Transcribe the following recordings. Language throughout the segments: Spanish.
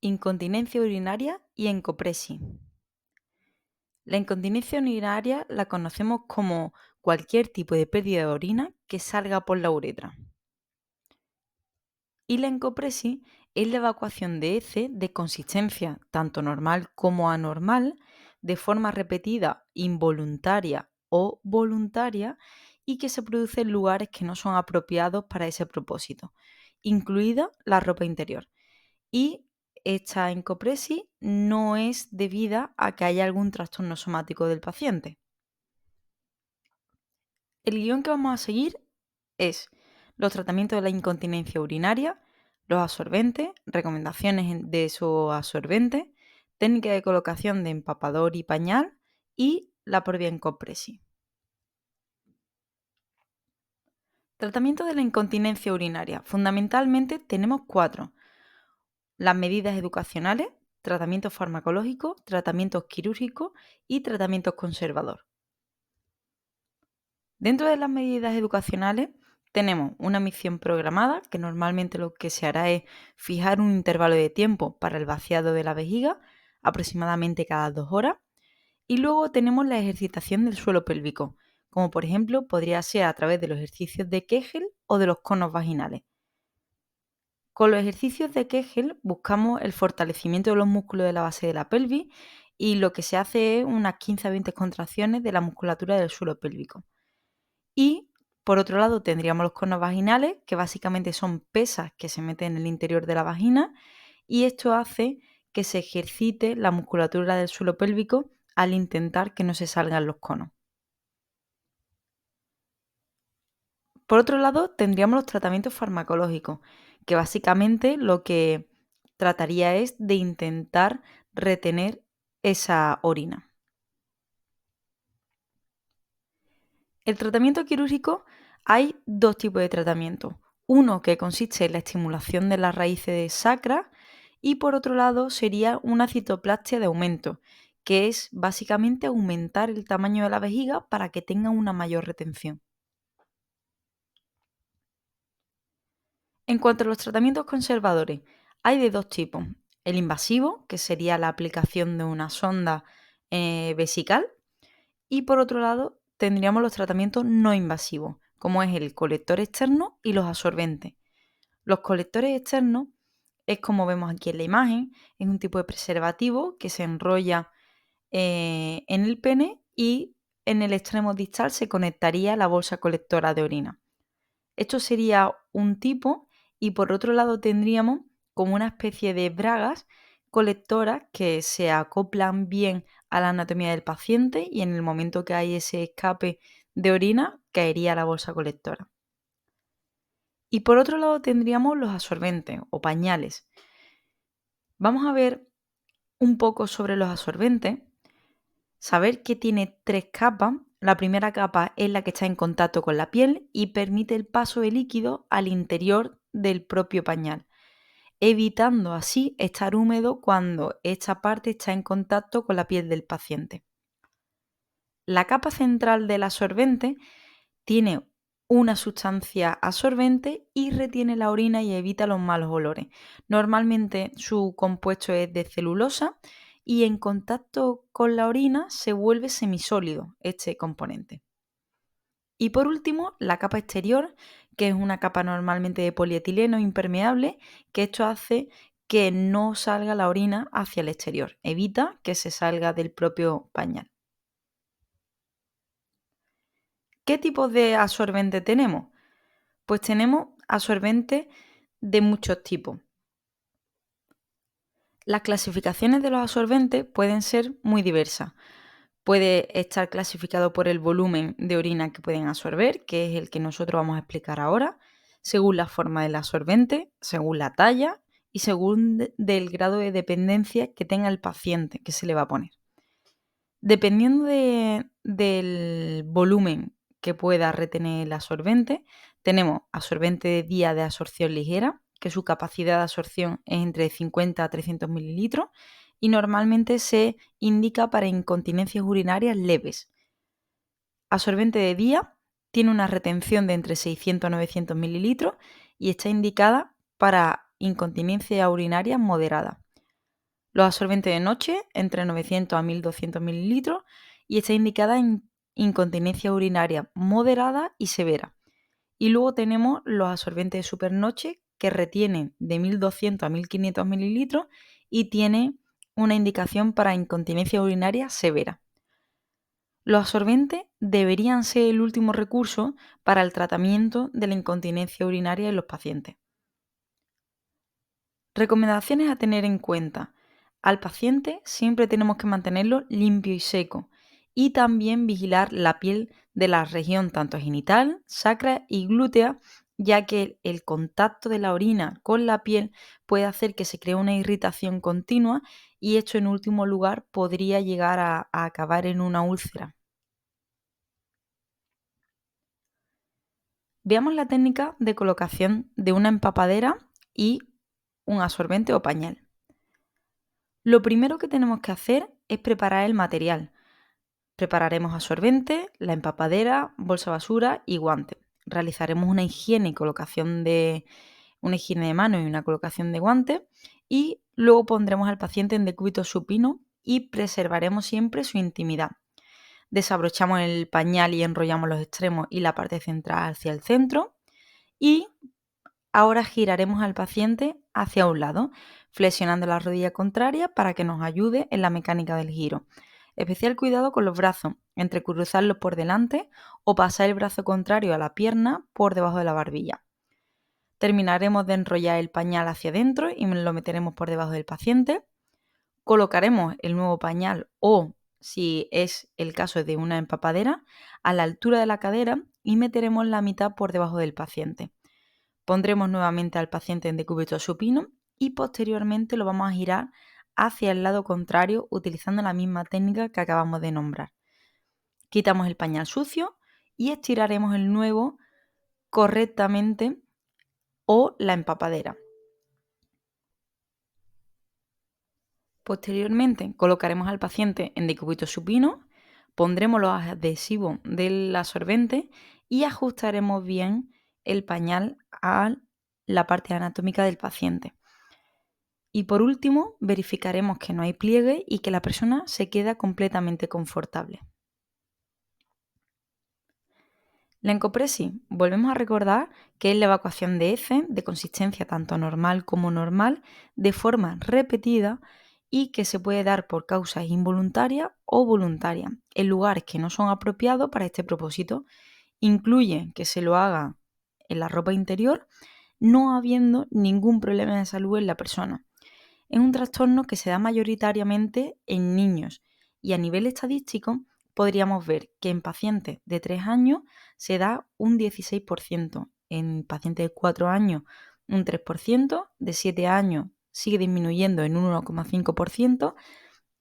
Incontinencia urinaria y encopresis. La incontinencia urinaria la conocemos como cualquier tipo de pérdida de orina que salga por la uretra. Y la encopresis es la evacuación de heces de consistencia tanto normal como anormal, de forma repetida, involuntaria o voluntaria, y que se produce en lugares que no son apropiados para ese propósito, incluida la ropa interior. Y esta encopresis no es debida a que haya algún trastorno somático del paciente. El guión que vamos a seguir es los tratamientos de la incontinencia urinaria, los absorbentes, recomendaciones de esos absorbentes, técnica de colocación de empapador y pañal y la propia encopresis. Tratamiento de la incontinencia urinaria. Fundamentalmente tenemos 4. Las medidas educacionales, tratamiento farmacológico, tratamientos quirúrgicos y tratamientos conservador. Dentro de las medidas educacionales tenemos una misión programada, que normalmente lo que se hará es fijar un intervalo de tiempo para el vaciado de la vejiga, aproximadamente cada 2 horas, y luego tenemos la ejercitación del suelo pélvico, como por ejemplo podría ser a través de los ejercicios de Kegel o de los conos vaginales. Con los ejercicios de Kegel buscamos el fortalecimiento de los músculos de la base de la pelvis y lo que se hace es unas 15 a 20 contracciones de la musculatura del suelo pélvico. Y por otro lado tendríamos los conos vaginales, que básicamente son pesas que se meten en el interior de la vagina, y esto hace que se ejercite la musculatura del suelo pélvico al intentar que no se salgan los conos. Por otro lado, tendríamos los tratamientos farmacológicos, que básicamente lo que trataría es de intentar retener esa orina. El tratamiento quirúrgico, hay 2 tipos de tratamiento. Uno que consiste en la estimulación de las raíces sacras y por otro lado sería una citoplastia de aumento, que es básicamente aumentar el tamaño de la vejiga para que tenga una mayor retención. En cuanto a los tratamientos conservadores, hay de 2 tipos. El invasivo, que sería la aplicación de una sonda vesical, y por otro lado tendríamos los tratamientos no invasivos, como es el colector externo y los absorbentes. Los colectores externos es como vemos aquí en la imagen, es un tipo de preservativo que se enrolla en el pene y en el extremo distal se conectaría la bolsa colectora de orina. Esto sería un tipo y por otro lado tendríamos como una especie de bragas colectoras que se acoplan bien a la anatomía del paciente y en el momento que hay ese escape de orina caería la bolsa colectora. Y por otro lado tendríamos los absorbentes o pañales. Vamos a ver un poco sobre los absorbentes. Saber que tiene 3 capas. La primera capa es la que está en contacto con la piel y permite el paso de líquido al interior del propio pañal, evitando así estar húmedo cuando esta parte está en contacto con la piel del paciente. La capa central del absorbente tiene una sustancia absorbente y retiene la orina y evita los malos olores. Normalmente su compuesto es de celulosa y en contacto con la orina se vuelve semisólido este componente. Y por último, la capa exterior, que es una capa normalmente de polietileno impermeable, que esto hace que no salga la orina hacia el exterior, evita que se salga del propio pañal. ¿Qué tipos de absorbente tenemos? Pues tenemos absorbentes de muchos tipos. Las clasificaciones de los absorbentes pueden ser muy diversas. Puede estar clasificado por el volumen de orina que pueden absorber, que es el que nosotros vamos a explicar ahora, según la forma del absorbente, según la talla y según del grado de dependencia que tenga el paciente que se le va a poner. Dependiendo del volumen que pueda retener el absorbente, tenemos absorbente de día de absorción ligera, que su capacidad de absorción es entre 50 a 300 mililitros y normalmente se indica para incontinencias urinarias leves. Absorbente de día tiene una retención de entre 600 a 900 mililitros y está indicada para incontinencia urinaria moderada. Los absorbentes de noche, entre 900 a 1200 mililitros, y está indicada en incontinencia urinaria moderada y severa. Y luego tenemos los absorbentes de supernoche, que retienen de 1200 a 1500 mililitros y tienen una indicación para incontinencia urinaria severa. Los absorbentes deberían ser el último recurso para el tratamiento de la incontinencia urinaria en los pacientes. Recomendaciones a tener en cuenta. Al paciente siempre tenemos que mantenerlo limpio y seco y también vigilar la piel de la región tanto genital, sacra y glútea, ya que el contacto de la orina con la piel puede hacer que se cree una irritación continua y esto en último lugar podría llegar a acabar en una úlcera. Veamos la técnica de colocación de una empapadera y un absorbente o pañal. Lo primero que tenemos que hacer es preparar el material. Prepararemos absorbente, la empapadera, bolsa basura y guante. Realizaremos una higiene y colocación de una higiene de mano y una colocación de guante y luego pondremos al paciente en decúbito supino y preservaremos siempre su intimidad. Desabrochamos el pañal y enrollamos los extremos y la parte central hacia el centro y ahora giraremos al paciente hacia un lado, flexionando la rodilla contraria para que nos ayude en la mecánica del giro. Especial cuidado con los brazos, entre cruzarlos por delante o pasar el brazo contrario a la pierna por debajo de la barbilla. Terminaremos de enrollar el pañal hacia adentro y lo meteremos por debajo del paciente. Colocaremos el nuevo pañal o, si es el caso de una empapadera, a la altura de la cadera y meteremos la mitad por debajo del paciente. Pondremos nuevamente al paciente en decúbito supino y posteriormente lo vamos a girar hacia el lado contrario utilizando la misma técnica que acabamos de nombrar. Quitamos el pañal sucio y estiraremos el nuevo correctamente o la empapadera. Posteriormente colocaremos al paciente en decúbito supino, pondremos los adhesivos del absorbente y ajustaremos bien el pañal a la parte anatómica del paciente. Y por último, verificaremos que no hay pliegue y que la persona se queda completamente confortable. La encopresis, volvemos a recordar que es la evacuación de heces de consistencia tanto normal como normal de forma repetida y que se puede dar por causas involuntarias o voluntarias en lugares que no son apropiados para este propósito. Incluye que se lo haga en la ropa interior, no habiendo ningún problema de salud en la persona. Es un trastorno que se da mayoritariamente en niños y a nivel estadístico podríamos ver que en pacientes de 3 años se da un 16%, en pacientes de 4 años un 3%, de 7 años sigue disminuyendo en un 1,5%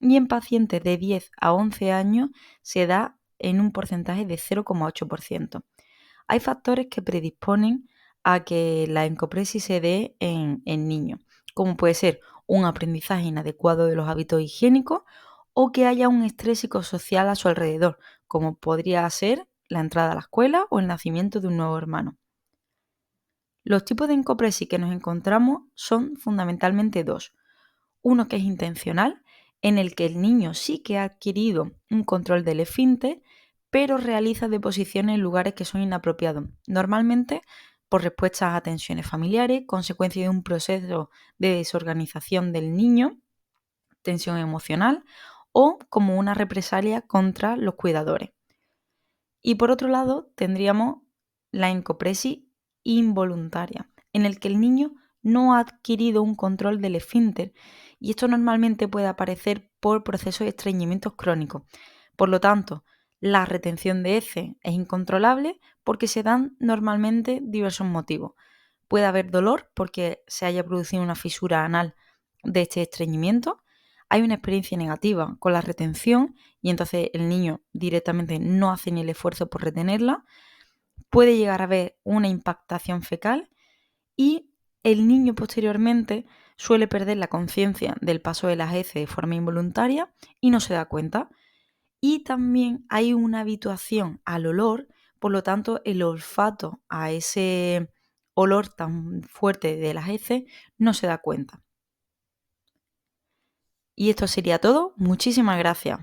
y en pacientes de 10 a 11 años se da en un porcentaje de 0,8%. Hay factores que predisponen a que la encopresis se dé en niños, como puede ser un aprendizaje inadecuado de los hábitos higiénicos o que haya un estrés psicosocial a su alrededor, como podría ser la entrada a la escuela o el nacimiento de un nuevo hermano. Los tipos de encopresis que nos encontramos son fundamentalmente dos. Uno que es intencional, en el que el niño sí que ha adquirido un control del esfínter, pero realiza deposiciones en lugares que son inapropiados, normalmente por respuestas a tensiones familiares, consecuencia de un proceso de desorganización del niño, tensión emocional o como una represalia contra los cuidadores. Y por otro lado, tendríamos la encopresis involuntaria, en el que el niño no ha adquirido un control del esfínter y esto normalmente puede aparecer por procesos de estreñimientos crónicos. Por lo tanto, la retención de heces es incontrolable porque se dan normalmente diversos motivos. Puede haber dolor porque se haya producido una fisura anal de este estreñimiento. Hay una experiencia negativa con la retención y entonces el niño directamente no hace ni el esfuerzo por retenerla. Puede llegar a haber una impactación fecal y el niño posteriormente suele perder la conciencia del paso de las heces de forma involuntaria y no se da cuenta. Y también hay una habituación al olor, por lo tanto el olfato a ese olor tan fuerte de las heces no se da cuenta. Y esto sería todo. Muchísimas gracias.